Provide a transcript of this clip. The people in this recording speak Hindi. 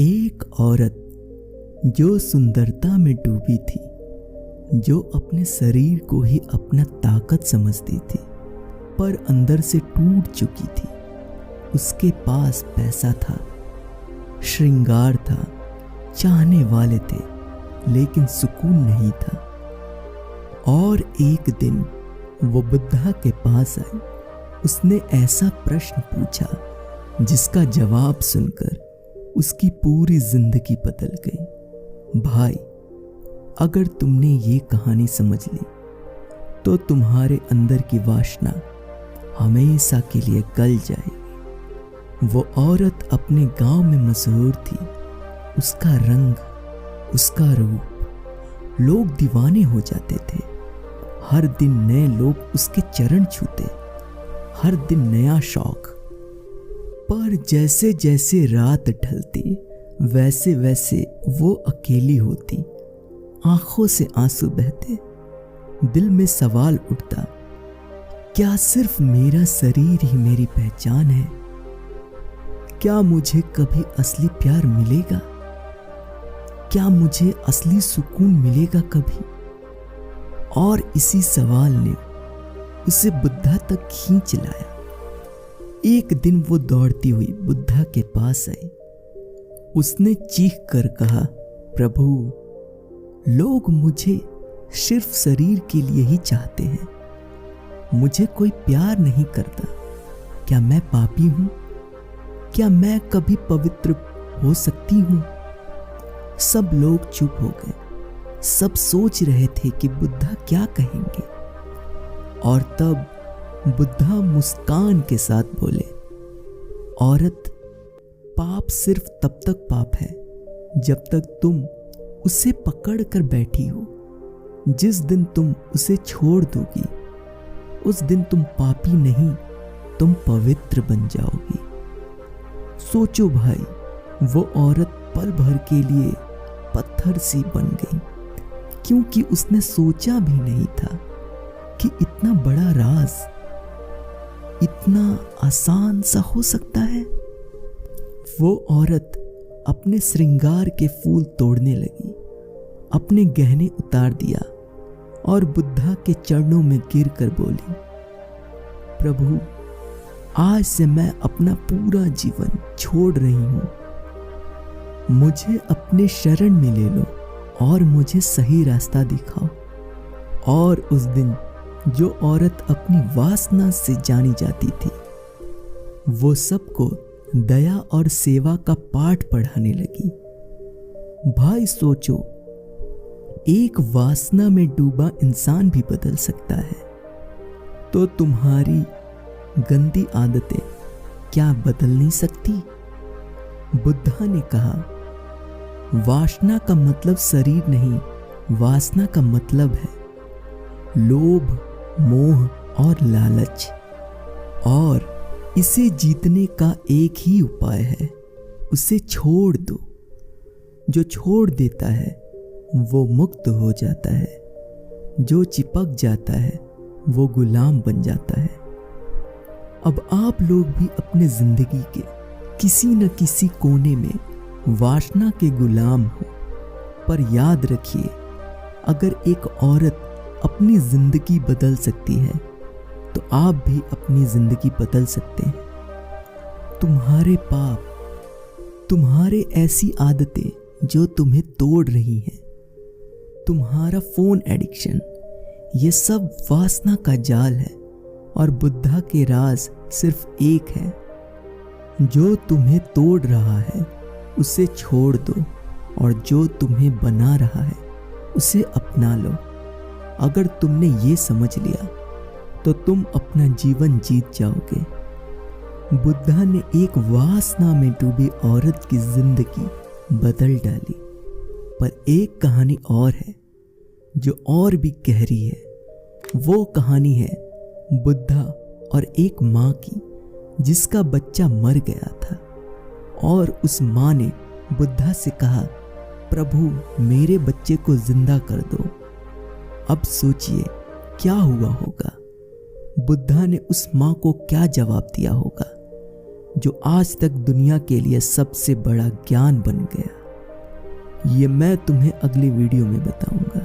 एक औरत जो सुंदरता में डूबी थी, जो अपने शरीर को ही अपना ताकत समझती थी, पर अंदर से टूट चुकी थी। उसके पास पैसा था, श्रृंगार था, चाहने वाले थे, लेकिन सुकून नहीं था। और एक दिन वो बुद्धा के पास आई। उसने ऐसा प्रश्न पूछा जिसका जवाब सुनकर उसकी पूरी जिंदगी बदल गई। भाई, अगर तुमने ये कहानी समझ ली तो तुम्हारे अंदर की वासना हमेशा के लिए गल जाएगी। वो औरत अपने गांव में मशहूर थी। उसका रंग, उसका रूप, लोग दीवाने हो जाते थे। हर दिन नए लोग उसके चरण छूते, हर दिन नया शौक। पर जैसे जैसे रात ढलती, वैसे वैसे वो अकेली होती। आंखों से आंसू बहते, दिल में सवाल उठता, क्या सिर्फ मेरा शरीर ही मेरी पहचान है? क्या मुझे कभी असली प्यार मिलेगा? क्या मुझे असली सुकून मिलेगा कभी? और इसी सवाल ने उसे बुद्धा तक खींच लाया। एक दिन वो दौड़ती हुई बुद्धा के पास आई। उसने चीख कर कहा, प्रभु, लोग मुझे सिर्फ शरीर के लिए ही चाहते हैं। मुझे कोई प्यार नहीं करता। क्या मैं पापी हूं? क्या मैं कभी पवित्र हो सकती हूं? सब लोग चुप हो गए। सब सोच रहे थे कि बुद्धा क्या कहेंगे। और तब बुद्धा मुस्कान के साथ बोले, औरत, पाप सिर्फ तब तक पाप है जब तक तुम उसे पकड़ कर बैठी हो। जिस दिन तुम उसे छोड़ दोगी, उस दिन तुम पापी नहीं, तुम पवित्र बन जाओगी। सोचो भाई, वो औरत पल भर के लिए पत्थर सी बन गई, क्योंकि उसने सोचा भी नहीं था कि इतना बड़ा राज इतना आसान सा हो सकता है। वो औरत अपने श्रृंगार के फूल तोड़ने लगी, अपने गहने उतार दिया और बुद्धा के चरणों में गिरकर बोली, प्रभु, आज से मैं अपना पूरा जीवन छोड़ रही हूं। मुझे अपने शरण में ले लो और मुझे सही रास्ता दिखाओ। और उस दिन जो औरत अपनी वासना से जानी जाती थी, वो सबको दया और सेवा का पाठ पढ़ाने लगी। भाई सोचो, एक वासना में डूबा इंसान भी बदल सकता है, तो तुम्हारी गंदी आदतें क्या बदल नहीं सकती? बुद्धा ने कहा, वासना का मतलब शरीर नहीं, वासना का मतलब है लोभ, मोह और लालच। और इसे जीतने का एक ही उपाय है, उसे छोड़ दो। जो छोड़ देता है वो मुक्त हो जाता है। जो चिपक जाता है वो गुलाम बन जाता है। अब आप लोग भी अपने जिंदगी के किसी न किसी कोने में वासना के गुलाम हो। पर याद रखिए, अगर एक औरत अपनी जिंदगी बदल सकती है तो आप भी अपनी जिंदगी बदल सकते हैं। तुम्हारे पाप, तुम्हारे ऐसी आदतें जो तुम्हें तोड़ रही हैं, तुम्हारा फोन एडिक्शन, ये सब वासना का जाल है। और बुद्धा के राज सिर्फ एक है, जो तुम्हें तोड़ रहा है उसे छोड़ दो, और जो तुम्हें बना रहा है उसे अपना लो। अगर तुमने ये समझ लिया तो तुम अपना जीवन जीत जाओगे। बुद्धा ने एक वासना में डूबी औरत की जिंदगी बदल डाली। पर एक कहानी और है जो और भी गहरी है। वो कहानी है बुद्धा और एक माँ की, जिसका बच्चा मर गया था। और उस माँ ने बुद्धा से कहा, प्रभु, मेरे बच्चे को जिंदा कर दो। अब सोचिए क्या हुआ होगा। बुद्धा ने उस माँ को क्या जवाब दिया होगा? जो आज तक दुनिया के लिए सबसे बड़ा ज्ञान बन गया? ये मैं तुम्हें अगली वीडियो में बताऊंगा।